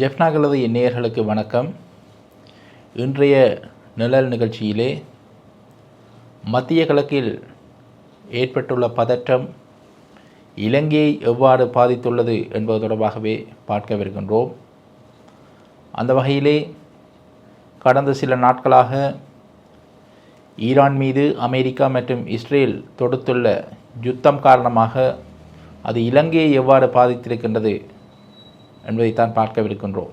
ஜெஃப்னாகளது நேயர்களுக்கு வணக்கம். இன்றைய நிழல் நிகழ்ச்சியிலே மத்திய கிழக்கில் ஏற்பட்டுள்ள பதற்றம் இலங்கையை எவ்வாறு பாதித்துள்ளது என்பது தொடர்பாகவே பார்க்கவிருக்கின்றோம். அந்த வகையிலே கடந்த சில நாட்களாக ஈரான் மீது அமெரிக்கா மற்றும் இஸ்ரேல் தொடுத்துள்ள யுத்தம் காரணமாக அது இலங்கையை எவ்வாறு பாதித்திருக்கின்றது என்பதைத்தான் பார்க்கவிருக்கின்றோம்.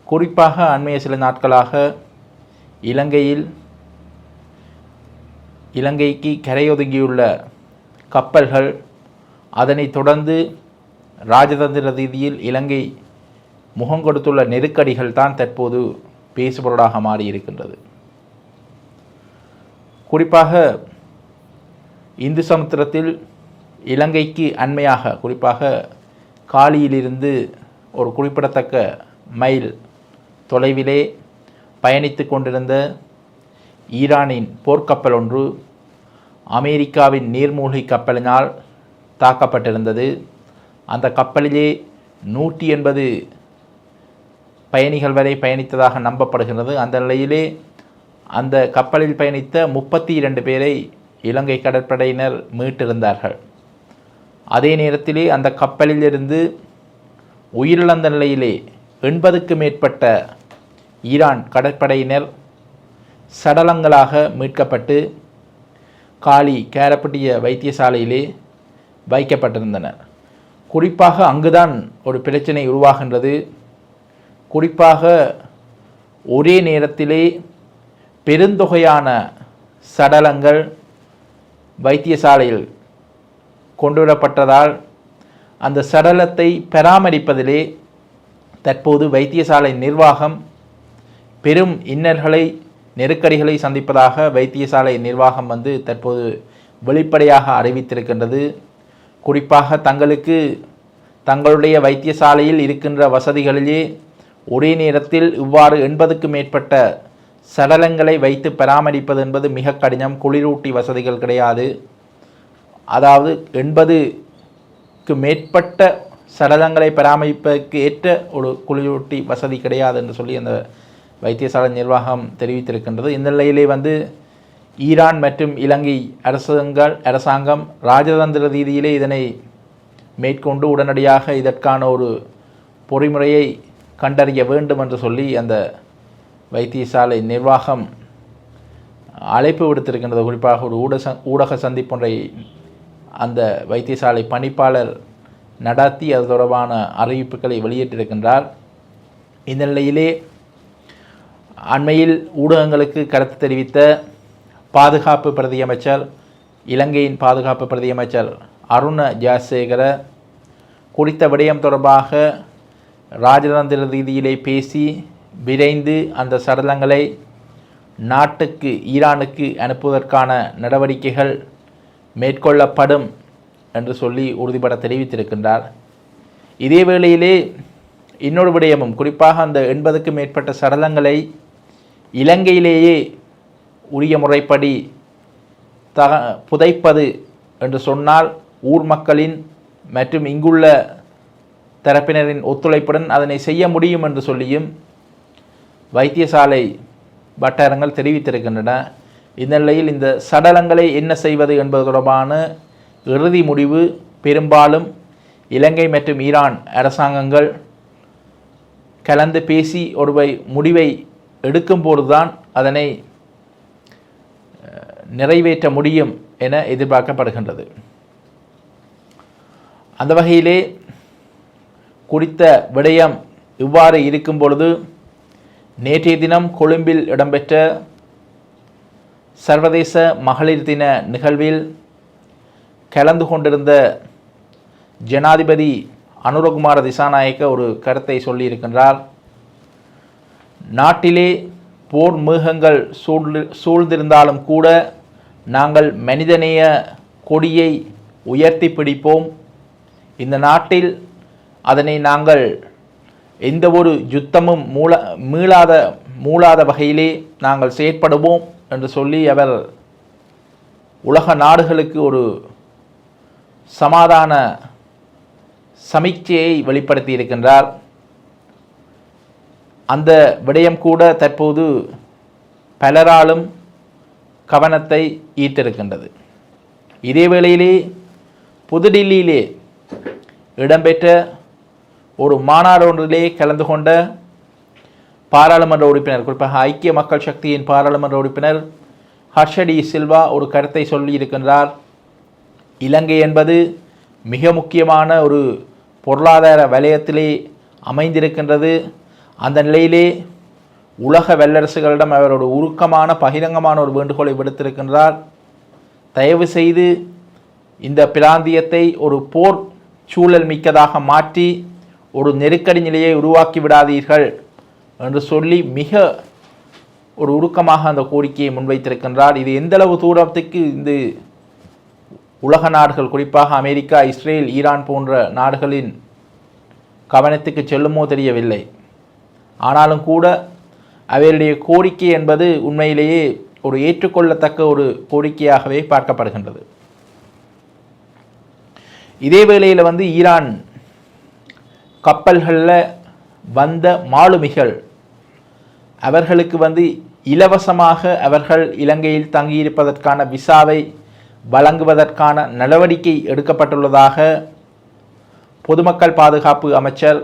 குறிப்பாக அண்மைய சில நாட்களாக இலங்கைக்கு கரையொதுங்கியுள்ள கப்பல்கள், அதனைத் தொடர்ந்து ராஜதந்திர ரீதியில் இலங்கை முகம் கொடுத்துள்ள நெருக்கடிகள் தான் தற்போது பேசுபொருளாக மாறியிருக்கின்றது. குறிப்பாக இந்து சமுத்திரத்தில் இலங்கைக்கு அண்மையாக, குறிப்பாக காலியிலிருந்து ஒரு குறிப்பிடத்தக்க மைல் தொலைவிலே பயணித்து கொண்டிருந்த ஈரானின் போர்க்கப்பல் ஒன்று அமெரிக்காவின் நீர்மூழ்கி கப்பலினால் தாக்கப்பட்டிருந்தது. அந்த கப்பலிலே 180 பயணிகள் வரை பயணித்ததாக நம்பப்படுகிறது. அந்த நிலையிலே அந்த கப்பலில் பயணித்த 32 பேரை இலங்கை கடற்படையினர் மீட்டிருந்தார்கள். அதே நேரத்திலே அந்த கப்பலிலிருந்து உயிரிழந்த நிலையிலே 80க்கு மேற்பட்ட ஈரான் கடற்படையினர் சடலங்களாக மீட்கப்பட்டு காலி கேரப்பட்டிய வைத்தியசாலையிலே வைக்கப்பட்டிருந்தனர். குறிப்பாக அங்குதான் ஒரு பிரச்சனை உருவாகின்றது. குறிப்பாக ஒரே நேரத்திலே பெருந்தொகையான சடலங்கள் வைத்தியசாலையில் கொண்டுவரப்பட்டதால் அந்த சடலத்தை பராமரிப்பதிலே தற்போது வைத்தியசாலை நிர்வாகம் பெரும் இன்னல்களை, நெருக்கடிகளை சந்திப்பதாக வைத்தியசாலை நிர்வாகம் தற்போது வெளிப்படையாக அறிவித்திருக்கின்றது. குறிப்பாக தங்களுடைய வைத்தியசாலையில் இருக்கின்ற வசதிகளிலே ஒரே நேரத்தில் இவ்வாறு 80க்கு மேற்பட்ட சடலங்களை வைத்து பராமரிப்பது என்பது மிக கடினம். குளிரூட்டி வசதிகள் கிடையாது. அதாவது 80க்கு மேற்பட்ட சடலங்களை பராமரிப்பதற்கு ஏற்ற ஒரு குளிரூட்டி வசதி கிடையாது என்று சொல்லி அந்த வைத்தியசாலை நிர்வாகம் தெரிவித்திருக்கின்றது. இந்த நிலையிலே ஈரான் மற்றும் இலங்கை அரசாங்கம் ராஜதந்திர ரீதியிலே இதனை மேற்கொண்டு உடனடியாக இதற்கான ஒரு பொறிமுறையை கண்டறிய வேண்டும் என்று சொல்லி அந்த வைத்தியசாலை நிர்வாகம் அழைப்பு விடுத்திருக்கின்றது. குறிப்பாக ஒரு ஊடக சந்திப்பொன்றை அந்த வைத்தியசாலை பணிப்பாளர் நடத்தி அது தொடர்பான அறிவிப்புகளை வெளியிட்டிருக்கின்றார். இந்த நிலையிலே அண்மையில் ஊடகங்களுக்கு கருத்து தெரிவித்த பாதுகாப்பு பிரதியமைச்சர், இலங்கையின் பாதுகாப்பு பிரதியமைச்சர் அருண ஜாசேகர குறித்த விடயம் தொடர்பாக ராஜதந்திர ரீதியிலே பேசி விரைந்து அந்த சடலங்களை நாட்டுக்கு, ஈரானுக்கு அனுப்புவதற்கான நடவடிக்கைகள் மேற்கொள்ளப்படும் என்று சொல்லி உறுதிபட தெரிவித்திருக்கின்றார். இதே வேளையிலே இன்னொரு விடயமும், குறிப்பாக அந்த 80க்கு மேற்பட்ட சடலங்களை இலங்கையிலேயே உரிய முறைப்படி புதைப்பது என்று சொன்னால் ஊர் மக்களின் மற்றும் இங்குள்ள தரப்பினரின் ஒத்துழைப்புடன் அதனை செய்ய முடியும் என்று சொல்லியும் வைத்தியசாலை வட்டாரங்கள் தெரிவித்திருக்கின்றன. இந்த நிலையில் இந்த சடலங்களை என்ன செய்வது என்பது தொடர்பான இறுதி முடிவு பெரும்பாலும் இலங்கை மற்றும் ஈரான் அரசாங்கங்கள் கலந்து பேசி ஒரு முடிவை எடுக்கும்போதுதான் அதனை நிறைவேற்ற முடியும் என எதிர்பார்க்கப்படுகின்றது. அந்த வகையிலே குறித்த விடயம் இவ்வாறு இருக்கும் பொழுது நேற்றைய தினம் கொழும்பில் இடம்பெற்ற சர்வதேச மகளிர் தின நிகழ்வில் கலந்து கொண்டிருந்த ஜனாதிபதி அனுரகுமார திசாநாயக்க ஒரு கருத்தை சொல்லியிருக்கின்றார். நாட்டிலே போர் மேகங்கள் சூழ்ந்திருந்தாலும் கூட நாங்கள் மனிதநேய கொடியை உயர்த்தி பிடிப்போம். இந்த நாட்டில் அதனை நாங்கள் எந்த ஒரு யுத்தமும் மூளாத வகையிலே நாங்கள் செயற்படுவோம் என்று சொல்லி அவர் உலக நாடுகளுக்கு ஒரு சமாதான சமிக்ஞையை வெளிப்படுத்தி இருக்கின்றார். அந்த விடயம் கூட தற்போது பலராலும் கவனத்தை ஈர்த்திருக்கின்றது. இதே வேளையிலே புதுடில்லியிலே இடம்பெற்ற ஒரு மாநாடு ஒன்றிலே கலந்து கொண்ட பாராளுமன்ற உறுப்பினர், குறிப்பாக ஐக்கிய மக்கள் சக்தியின் பாராளுமன்ற உறுப்பினர் ஹர்ஷடி சில்வா ஒரு கருத்தை சொல்லியிருக்கின்றார். இலங்கை என்பது மிக முக்கியமான ஒரு பொருளாதார வலயத்திலே அமைந்திருக்கின்றது. அந்த நிலையிலே உலக வல்லரசுகளிடம் அவர் ஒரு உருக்கமான பகிரங்கமான ஒரு வேண்டுகோளை விடுத்திருக்கின்றார். தயவு செய்து இந்த பிராந்தியத்தை ஒரு போர் சூழல் மிக்கதாக மாற்றி ஒரு நெருக்கடி நிலையை உருவாக்கி விடாதீர்கள் என்று சொல்லி மிக ஒரு உருக்கமாக அந்த கோரிக்கையை முன்வைத்திருக்கின்றார். இது எந்தளவு தூரத்துக்கு இந்த உலக நாடுகள், குறிப்பாக அமெரிக்கா, இஸ்ரேல், ஈரான் போன்ற நாடுகளின் கவனத்துக்கு செல்லுமோ தெரியவில்லை. ஆனாலும் கூட அவருடைய கோரிக்கை என்பது உண்மையிலேயே ஒரு ஏற்றுக்கொள்ளத்தக்க ஒரு கோரிக்கையாகவே பார்க்கப்படுகின்றது. இதே வேளையில் ஈரான் கப்பல்களில் வந்த மாலுமிகள் அவர்களுக்கு இலவசமாக அவர்கள் இலங்கையில் தங்கியிருப்பதற்கான விசாவை வழங்குவதற்கான நடவடிக்கை எடுக்கப்பட்டுள்ளதாக பொதுமக்கள் பாதுகாப்பு அமைச்சர்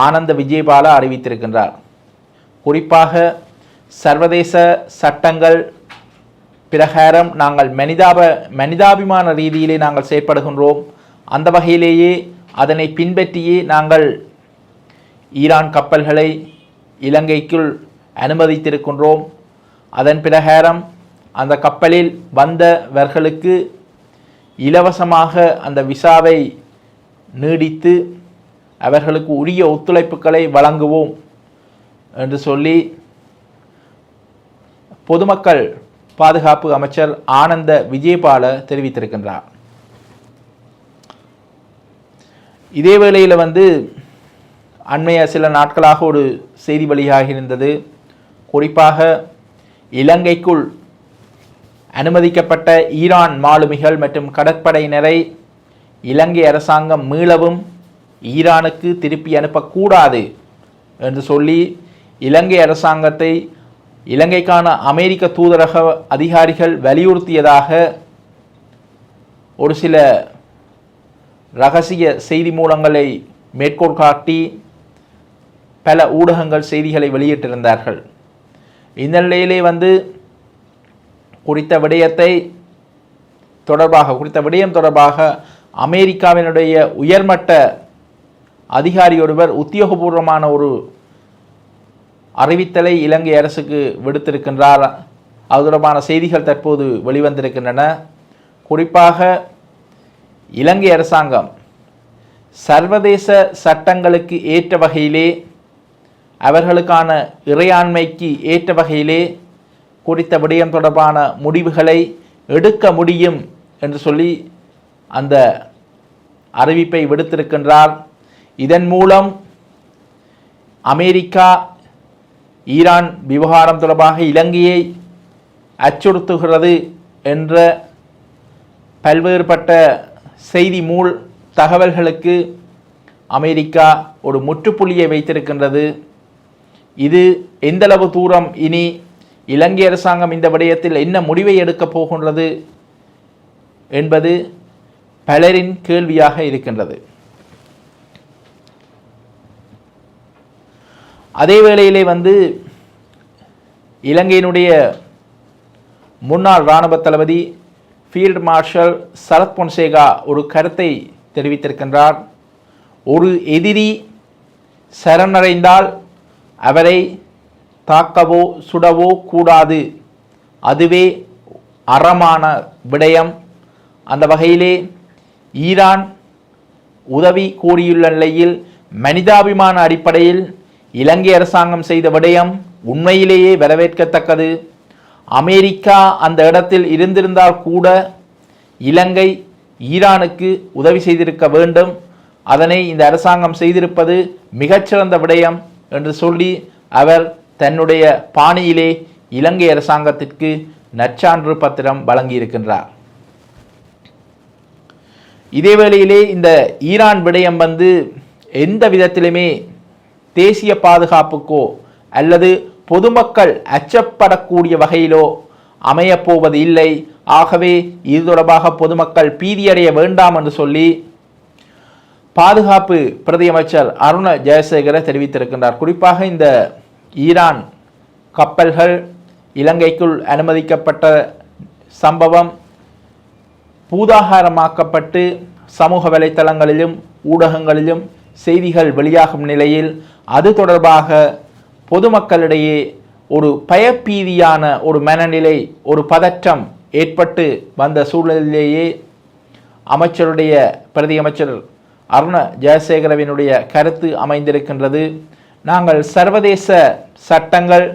ஆனந்த விஜயபால அறிவித்திருக்கின்றார். குறிப்பாக சர்வதேச சட்டங்கள் பிரகாரம் நாங்கள் மனிதாபிமான ரீதியிலே நாங்கள் செயற்படுகின்றோம். அந்த வகையிலேயே அதனை பின்பற்றியே நாங்கள் ஈரான் கப்பல்களை இலங்கைக்குள் அனுமதித்திருக்கின்றோம். அதன் பிரகாரம் அந்த கப்பலில் வந்தவர்களுக்கு இலவசமாக அந்த விசாவை நீடித்து அவர்களுக்கு உரிய ஒத்துழைப்புகளை வழங்குவோம் என்று சொல்லி பொதுமக்கள் பாதுகாப்பு அமைச்சர் ஆனந்த விஜயபால தெரிவித்திருக்கின்றார். இதே வேளையில் அண்மைய சில நாட்களாக ஒரு செய்தி வெளியாகி இருந்தது. குறிப்பாக இலங்கைக்குள் அனுமதிக்கப்பட்ட ஈரான் மாலுமிகள் மற்றும் கடற்படையினரை இலங்கை அரசாங்கம் மீளவும் ஈரானுக்கு திருப்பி அனுப்பக்கூடாது என்று சொல்லி இலங்கை அரசாங்கத்தை இலங்கைக்கான அமெரிக்க தூதரக அதிகாரிகள் வலியுறுத்தியதாக ஒரு சில இரகசிய செய்தி மூலங்களை மேற்கோள் காட்டி பல ஊடகங்கள் செய்திகளை வெளியிட்டிருந்தார்கள். இந்த நிலையிலே குறித்த விடயம் தொடர்பாக அமெரிக்காவினுடைய உயர்மட்ட அதிகாரி ஒருவர் உத்தியோகபூர்வமான ஒரு அறிவித்தலை இலங்கை அரசுக்கு விடுத்திருக்கின்றார். அது தொடர்பான செய்திகள் தற்போது வெளிவந்திருக்கின்றன. குறிப்பாக இலங்கை அரசாங்கம் சர்வதேச சட்டங்களுக்கு ஏற்ற வகையிலே அவர்களுக்கான இறையாண்மைக்கு ஏற்ற வகையிலே குறித்த விடயம் தொடர்பான முடிவுகளை எடுக்க முடியும் என்று சொல்லி அந்த அறிவிப்பை விடுத்திருக்கின்றார். இதன் மூலம் அமெரிக்கா ஈரான் விவகாரம் தொடர்பாக இலங்கையை அச்சுறுத்துகிறது என்ற பல்வேறுபட்ட செய்தி தகவல்களுக்கு அமெரிக்கா ஒரு முற்றுப்புள்ளியை வைத்திருக்கின்றது. இது எந்தளவு தூரம் இனி இலங்கை அரசாங்கம் இந்த விடயத்தில் என்ன முடிவை எடுக்கப் போகின்றது என்பது பலரின் கேள்வியாக இருக்கின்றது. அதே வேளையிலே இலங்கையினுடைய முன்னாள் இராணுவ தளபதி ஃபீல்ட் மார்ஷல் சரத் பொன்சேகா ஒரு கருத்தை தெரிவித்திருக்கின்றார். ஒரு எதிரி சரணடைந்தால் அவரை தாக்கவோ சுடவோ கூடாது, அதுவே அறமான விடயம். அந்த வகையிலே ஈரான் உதவி கோரியுள்ள நிலையில் மனிதாபிமான அடிப்படையில் இலங்கை அரசாங்கம் செய்த விடயம் உண்மையிலேயே வரவேற்கத்தக்கது. அமெரிக்கா அந்த இடத்தில் இருந்திருந்தால் கூட இலங்கை ஈரானுக்கு உதவி செய்திருக்க வேண்டும். அதனை இந்த அரசாங்கம் செய்திருப்பது மிகச்சிறந்த விடயம் என்று சொல்லி அவர் தன்னுடைய பாணியிலே இலங்கை அரசாங்கத்திற்கு நற்சான்று பத்திரம் வழங்கியிருக்கின்றார். இதே வேளையிலே இந்த ஈரான் விடயம் எந்த விதத்திலுமே தேசிய பாதுகாப்புக்கோ அல்லது பொதுமக்கள் அச்சப்படக்கூடிய வகையிலோ அமையப்போவது இல்லை. ஆகவே இது தொடர்பாக பொதுமக்கள் பீதியடைய வேண்டாம் என்று சொல்லி பாதுகாப்பு பிரதியமைச்சர் அருண ஜெயசேகர தெரிவித்திருக்கின்றார். குறிப்பாக இந்த ஈரான் கப்பல்கள் இலங்கைக்குள் அனுமதிக்கப்பட்ட சம்பவம் பூதாகாரமாக்கப்பட்டு சமூக வலைத்தளங்களிலும் ஊடகங்களிலும் செய்திகள் வெளியாகும் நிலையில் அது தொடர்பாக பொதுமக்களிடையே ஒரு பயப்பீதியான ஒரு மனநிலை, ஒரு பதற்றம் ஏற்பட்டு வந்த சூழலிலேயே அமைச்சருடைய பிரதியமைச்சர் அருண ஜெயசேகரவினுடைய கருத்து அமைந்திருக்கின்றது. நாங்கள் சர்வதேச சட்டங்கள்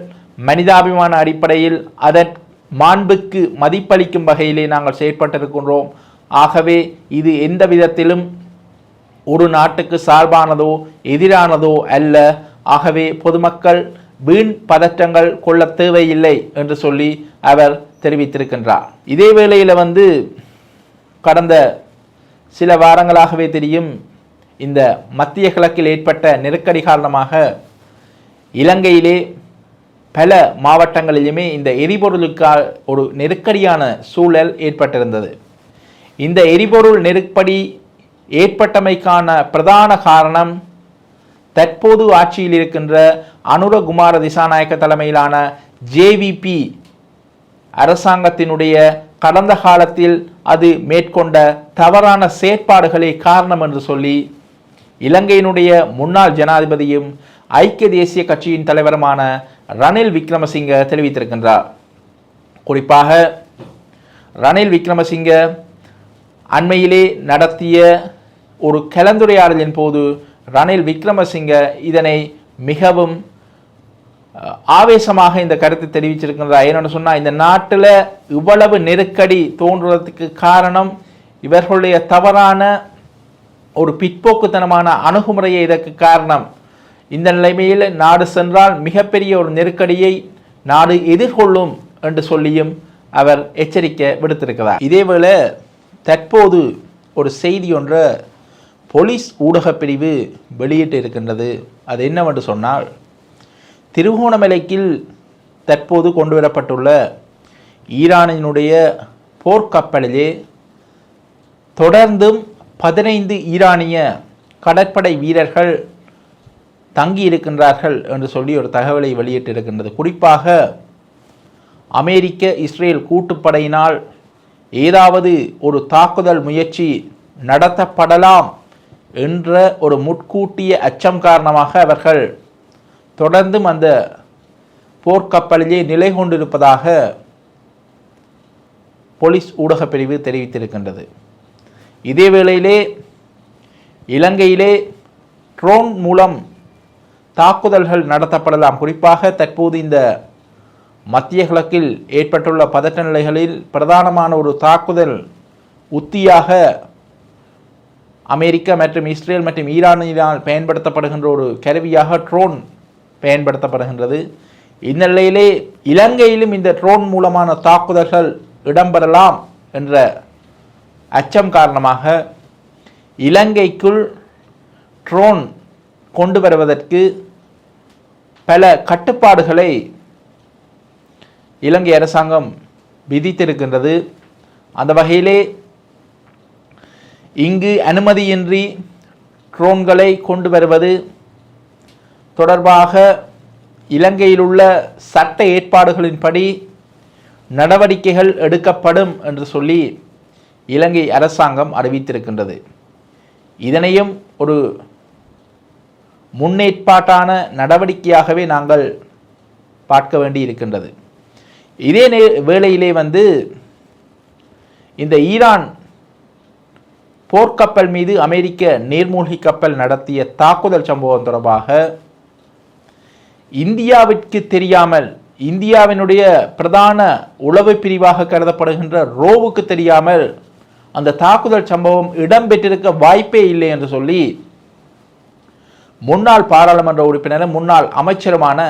மனிதாபிமான அடிப்படையில் அதன் மாண்புக்கு மதிப்பளிக்கும் வகையிலே நாங்கள் செயற்பட்டிருக்கின்றோம். ஆகவே இது எந்த விதத்திலும் ஒரு நாட்டுக்கு சார்பானதோ எதிரானதோ அல்ல. ஆகவே பொதுமக்கள் வீண் பதற்றங்கள் கொள்ள தேவையில்லை என்று சொல்லி அவர் தெரிவித்திருக்கின்றார். இதே வேளையில் கடந்த சில வாரங்களாகவே தெரியும், இந்த மத்திய கிழக்கில் ஏற்பட்ட நெருக்கடி காரணமாக இலங்கையிலே பல மாவட்டங்களிலுமே இந்த எரிபொருளுக்காக ஒரு நெருக்கடியான சூழல் ஏற்பட்டிருந்தது. இந்த எரிபொருள் நெருக்கடி ஏற்பட்டமைக்கான பிரதான காரணம் தற்போது ஆட்சியில் இருக்கின்ற அனுரகுமார திசாநாயக்க தலைமையிலான ஜேவிபி அரசாங்கத்தினுடைய கடந்த காலத்தில் அது மேற்கொண்ட தவறான செயற்பாடுகளே காரணம் என்று சொல்லி இலங்கையினுடைய முன்னாள் ஜனாதிபதியும் ஐக்கிய தேசிய கட்சியின் தலைவருமான ரணில் விக்ரமசிங்க தெரிவித்திருக்கின்றார். குறிப்பாக ரணில் விக்ரமசிங்க அண்மையிலே நடத்திய ஒரு கலந்துரையாடலின் போது ரணில் விக்ரமசிங்க இதனை மிகவும் ஆவேசமாக இந்த கருத்தை தெரிவிச்சிருக்கின்றார். என்னென்னு சொன்னால், இந்த நாட்டில் இவ்வளவு நெருக்கடி தோன்றுவதற்கு காரணம் இவர்களுடைய தவறான ஒரு பிற்போக்குத்தனமான அணுகுமுறையே இதற்கு காரணம். இந்த நிலைமையில் நாடு சென்றால் மிகப்பெரிய ஒரு நெருக்கடியை நாடு எதிர்கொள்ளும் என்று சொல்லியும் அவர் எச்சரிக்கை விடுத்திருக்கிறார். இதேவேளை தற்போது ஒரு செய்தி ஒன்றை போலீஸ் ஊடகப் பிரிவு வெளியிட்டு இருக்கின்றது. அது என்னவென்று சொன்னால், திருகோணமலைக்கில் தற்போது கொண்டு வரப்பட்டுள்ள ஈரானினுடைய போர்க்கப்பலிலே தொடர்ந்தும் 15 ஈரானிய கடற்படை வீரர்கள் தங்கியிருக்கின்றார்கள் என்று சொல்லி ஒரு தகவலை வெளியிட்டிருக்கின்றது. குறிப்பாக அமெரிக்க இஸ்ரேல் கூட்டுப்படையினால் ஏதாவது ஒரு தாக்குதல் முயற்சி நடத்தப்படலாம் என்ற ஒரு முன்கூட்டிய அச்சம் காரணமாக அவர்கள் தொடர்ந்தும் அந்த போர்க்கப்பலிலே நிலை கொண்டிருப்பதாக போலீஸ் ஊடகப் பிரிவு தெரிவித்திருக்கின்றது. இதே வேளையிலே இலங்கையிலே ட்ரோன் மூலம் தாக்குதல்கள் நடத்தப்படலாம். குறிப்பாக தற்போது இந்த மத்திய கிழக்கில் ஏற்பட்டுள்ள பதட்ட நிலைகளில் பிரதானமான ஒரு தாக்குதல் உத்தியாக அமெரிக்கா மற்றும் இஸ்ரேல் மற்றும் ஈரானினால் பயன்படுத்தப்படுகின்ற ஒரு கருவியாக ட்ரோன் பயன்படுத்தப்படுகின்றது. இந்த நிலையிலே இலங்கையிலும் இந்த ட்ரோன் மூலமான தாக்குதல்கள் இடம்பெறலாம் என்ற அச்சம் காரணமாக இலங்கைக்குள் ட்ரோன் கொண்டு வருவதற்கு பல கட்டுப்பாடுகளை இலங்கை அரசாங்கம் விதித்திருக்கின்றது. அந்த வகையிலே இங்கு அனுமதியின்றி ட்ரோன்களை கொண்டு வருவது தொடர்பாக இலங்கையில் உள்ள சட்ட ஏற்பாடுகளின்படி நடவடிக்கைகள் எடுக்கப்படும் என்று சொல்லி இலங்கை அரசாங்கம் அறிவித்திருக்கின்றது. இதனையும் ஒரு முன்னேற்பாட்டான நடவடிக்கையாகவே நாங்கள் பார்க்க வேண்டி இருக்கின்றது. இதே வேளையிலே இந்த ஈரான் போர்க்கப்பல் மீது அமெரிக்க நீர்மூழ்கி கப்பல் நடத்திய தாக்குதல் சம்பவம் தொடர்பாக இந்தியாவிற்கு தெரியாமல், இந்தியாவினுடைய பிரதான உளவு பிரிவாக கருதப்படுகின்ற ரோவுக்கு தெரியாமல் அந்த தாக்குதல் சம்பவம் இடம்பெற்றிருக்க வாய்ப்பே இல்லை என்று சொல்லி முன்னாள் பாராளுமன்ற உறுப்பினரும் முன்னாள் அமைச்சருமான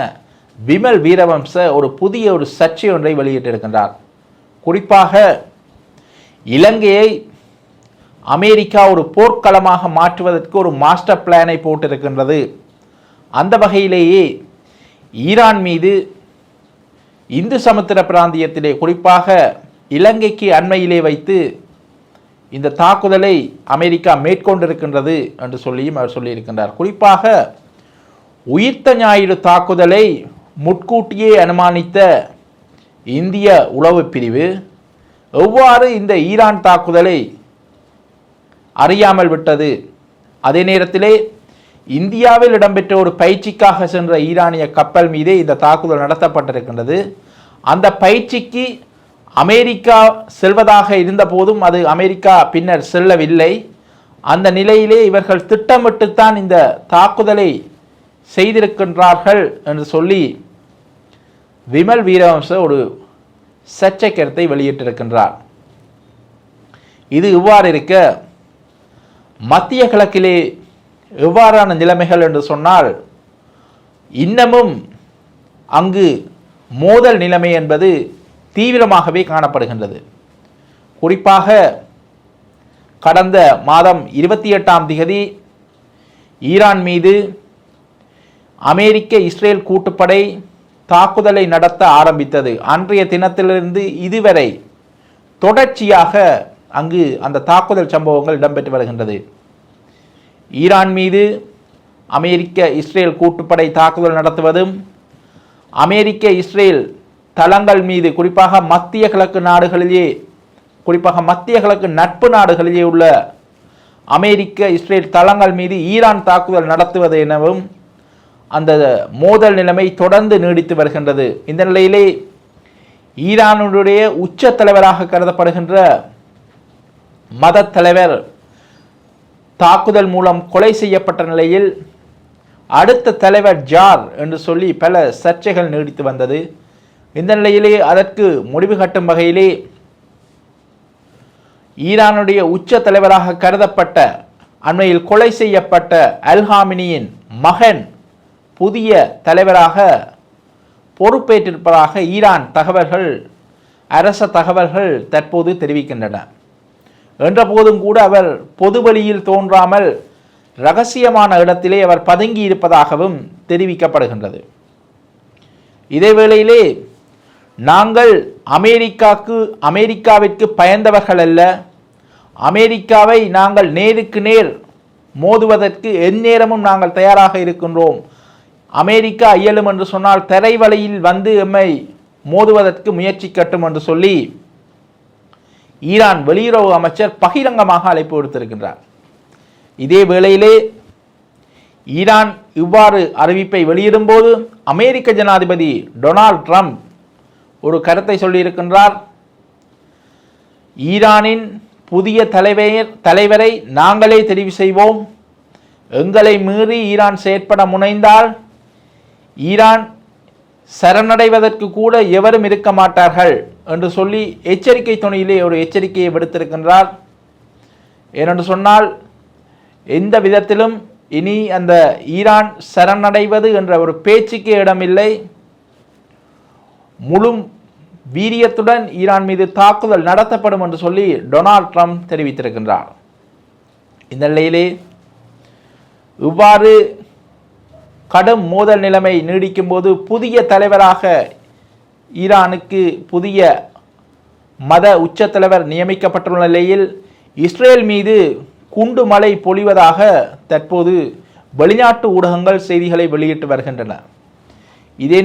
விமல் வீரவம்ச ஒரு புதிய ஒரு சர்ச்சை ஒன்றை வெளியிட்டிருக்கின்றார். குறிப்பாக இலங்கையை அமெரிக்கா ஒரு போர்க்களமாக மாற்றுவதற்கு ஒரு மாஸ்டர் பிளானை போட்டிருக்கின்றது. அந்த வகையிலேயே ஈரான் மீது இந்து சமுத்திர பிராந்தியத்திலே குறிப்பாக இலங்கைக்கு அண்மையிலே வைத்து இந்த தாக்குதலை அமெரிக்கா மேற்கொண்டிருக்கின்றது என்று சொல்லியும் அவர் சொல்லியிருக்கின்றார். குறிப்பாக உயிர்த்த ஞாயிறு தாக்குதலை முன்கூட்டியே அனுமானித்த இந்திய உளவு பிரிவு எவ்வாறு இந்த ஈரான் தாக்குதலை அறியாமல் விட்டது? அதே நேரத்திலே இந்தியாவில் இடம்பெற்ற ஒரு பயிற்சிக்காக சென்ற ஈரானிய கப்பல் மீதே இந்த தாக்குதல் நடத்தப்பட்டிருக்கின்றது. அந்த பயிற்சிக்கு அமெரிக்கா செல்வதாக இருந்த போதும் அது அமெரிக்கா பின்னர் செல்லவில்லை. அந்த நிலையிலே இவர்கள் திட்டமிட்டுத்தான் இந்த தாக்குதலை செய்திருக்கின்றார்கள் என்று சொல்லி விமல் வீரவம்ச ஒரு சர்ச்சை கருத்தை வெளியிட்டிருக்கின்றார். இது இவ்வாறு இருக்க மத்திய கிழக்கிலே எவ்வாறான நிலைமைகள் என்று சொன்னால் இன்னமும் அங்கு மோதல் நிலைமை என்பது தீவிரமாகவே காணப்படுகின்றது. குறிப்பாக கடந்த மாதம் 28ஆம் தேதி ஈரான் மீது அமெரிக்க இஸ்ரேல் கூட்டுப்படை தாக்குதலை நடத்த ஆரம்பித்தது. அன்றைய தினத்திலிருந்து இதுவரை தொடர்ச்சியாக அங்கு அந்த தாக்குதல் சம்பவங்கள் இடம்பெற்று வருகின்றது. ஈரான் மீது அமெரிக்க இஸ்ரேல் கூட்டுப்படை தாக்குதல் நடத்துவதும் அமெரிக்க இஸ்ரேல் தளங்கள் மீது குறிப்பாக மத்திய கிழக்கு நாடுகளிலே குறிப்பாக மத்திய கிழக்கு நட்பு நாடுகளிலே உள்ள அமெரிக்க இஸ்ரேல் தளங்கள் மீது ஈரான் தாக்குதல் நடத்துவது எனவும் அந்த மோதல் நிலைமை தொடர்ந்து நீடித்து வருகின்றது. இந்த நிலையிலே ஈரானுடைய உச்ச தலைவராக கருதப்படுகின்ற மத தலைவர் தாக்குதல் மூலம் கொலை செய்யப்பட்ட நிலையில் அடுத்த தலைவர் ஜார் என்று சொல்லி பல சர்ச்சைகள் நீடித்து வந்தது. இந்த நிலையிலே அதற்கு முடிவு கட்டும் வகையிலே ஈரானுடைய உச்ச தலைவராக கருதப்பட்ட அண்மையில் கொலை செய்யப்பட்ட அல்ஹாமினியின் மகன் புதிய தலைவராக பொறுப்பேற்றிருப்பதாக ஈரான் தகவல்கள் அரச தகவல்கள் தற்போது தெரிவிக்கின்றன. என்ற போதும் கூட அவர் பொது வழியில் தோன்றாமல் இரகசியமான இடத்திலே அவர் பதுங்கி இருப்பதாகவும் தெரிவிக்கப்படுகின்றது. இதேவேளையிலே நாங்கள் அமெரிக்காவிற்கு பயந்தவர்கள் அல்ல, அமெரிக்காவை நாங்கள் நேருக்கு நேர் மோதுவதற்கு எந்நேரமும் நாங்கள் தயாராக இருக்கின்றோம், அமெரிக்கா இயலும் என்று சொன்னால் தரைவழியில் வந்து எம்மை மோதுவதற்கு முயற்சிக்கட்டும் என்று சொல்லி ஈரான் வெளியுறவு அமைச்சர் பகிரங்கமாக அழைப்பு விடுத்திருக்கின்றார். இதே வேளையிலே ஈரான் இவ்வாறு அறிவிப்பை வெளியிடும்போது அமெரிக்க ஜனாதிபதி டொனால்ட் ட்ரம்ப் ஒரு கருத்தை சொல்லியிருக்கின்றார். ஈரானின் புதிய தலைவரை நாங்களே தெரிவு செய்வோம், எங்களை மீறி ஈரான் செயற்பட முனைந்தால் ஈரான் சரணடைவதற்கு கூட எவரும் இருக்க மாட்டார்கள் என்று சொல்லி எச்சரிக்கை துணையிலே ஒரு எச்சரிக்கையை விடுத்திருக்கின்றார். ஏனென்று சொன்னால் எந்த விதத்திலும் இனி அந்த ஈரான் சரணடைவது என்ற ஒரு பேச்சுக்கே இடமில்லை, முழு வீரியத்துடன் ஈரான் மீது தாக்குதல் நடத்தப்படும் என்று சொல்லி டொனால்ட் ட்ரம்ப் தெரிவித்திருக்கின்றார். இந்த நிலையிலே இவ்வாறு கடும் மோதல் நிலைமை நீடிக்கும் போது புதிய தலைவராக ஈரானுக்கு புதிய மத உச்ச தலைவர் நியமிக்கப்பட்டுள்ள நிலையில் இஸ்ரேல் மீது குண்டு மழை பொழிவதாக தற்போது வெளிநாட்டு ஊடகங்கள் செய்திகளை வெளியிட்டு வருகின்றன. இதே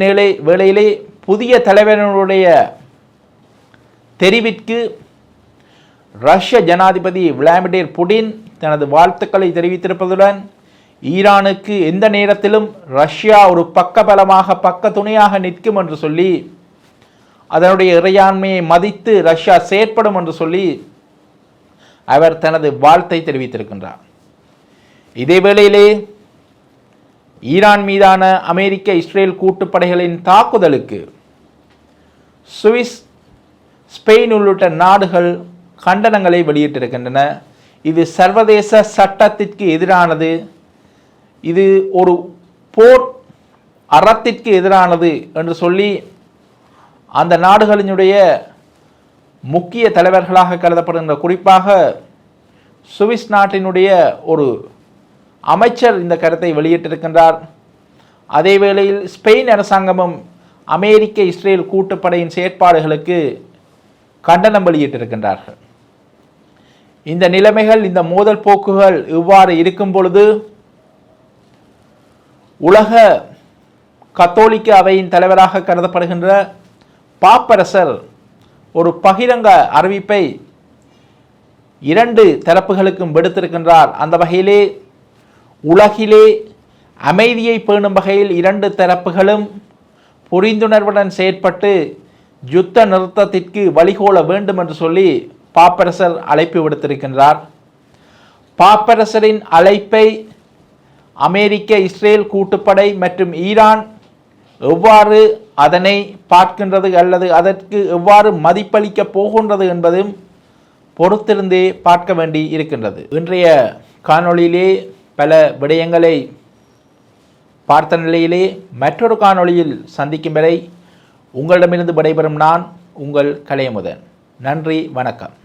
வேளையிலே புதிய தலைவர்களுடைய தெரிவிற்கு ரஷ்ய ஜனாதிபதி விளாடிமிர் புடின் தனது வாழ்த்துக்களை தெரிவித்திருப்பதுடன் ஈரானுக்கு எந்த நேரத்திலும் ரஷ்யா ஒரு பக்க துணையாக நிற்கும் என்று சொல்லி அதனுடைய இறையாண்மையை மதித்து ரஷ்யா செயற்படும் என்று சொல்லி அவர் தனது வாழ்த்தை தெரிவித்திருக்கின்றார். இதேவேளையிலே ஈரான் மீதான அமெரிக்க இஸ்ரேல் கூட்டுப்படைகளின் தாக்குதலுக்கு சுவிஸ், ஸ்பெயின் உள்ளிட்ட நாடுகள் கண்டனங்களை வெளியிட்டிருக்கின்றன. இது சர்வதேச சட்டத்திற்கு எதிரானது, இது ஒரு போர் அறத்திற்கு எதிரானது என்று சொல்லி அந்த நாடுகளினுடைய முக்கிய தலைவர்களாக கருதப்படுகின்ற குறிப்பாக சுவிஸ் நாட்டினுடைய ஒரு அமைச்சர் இந்த கருத்தை வெளியிட்டிருக்கின்றார். அதே வேளையில் ஸ்பெயின் அரசாங்கமும் அமெரிக்க இஸ்ரேல் கூட்டுப்படையின் செயற்பாடுகளுக்கு கண்டனம் வெளியிட்டிருக்கின்றார்கள். இந்த நிலைமைகள், இந்த மோதல் போக்குகள் இவ்வாறு இருக்கும் பொழுது உலக கத்தோலிக்க அவையின் தலைவராக கருதப்படுகின்ற பாப்பரசர் ஒரு பகிரங்க அறிவிப்பை இரண்டு தரப்புகளுக்கும் விடுத்திருக்கின்றார். அந்த வகையிலே உலகிலே அமைதியை பேணும் வகையில் இரண்டு தரப்புகளும் புரிந்துணர்வுடன் செயற்பட்டு யுத்த நிறுத்தத்திற்கு வழிகோல வேண்டும் என்று சொல்லி பாப்பரசர் அழைப்பு விடுத்திருக்கின்றார். பாப்பரசரின் அழைப்பை அமெரிக்க இஸ்ரேல் கூட்டுப்படை மற்றும் ஈரான் எவ்வாறு அதனை பார்க்கின்றது அல்லது அதற்கு எவ்வாறு மதிப்பளிக்கப் போகின்றது என்பதும் பொறுத்திருந்தே பார்க்க வேண்டி இருக்கின்றது. இன்றைய காணொளியிலே பல விடயங்களை பார்த்த நிலையிலே மற்றொரு காணொளியில் சந்திக்கும் வரை உங்களிடமிருந்து விடைபெறும் நான் உங்கள் கலையமுதன். நன்றி, வணக்கம்.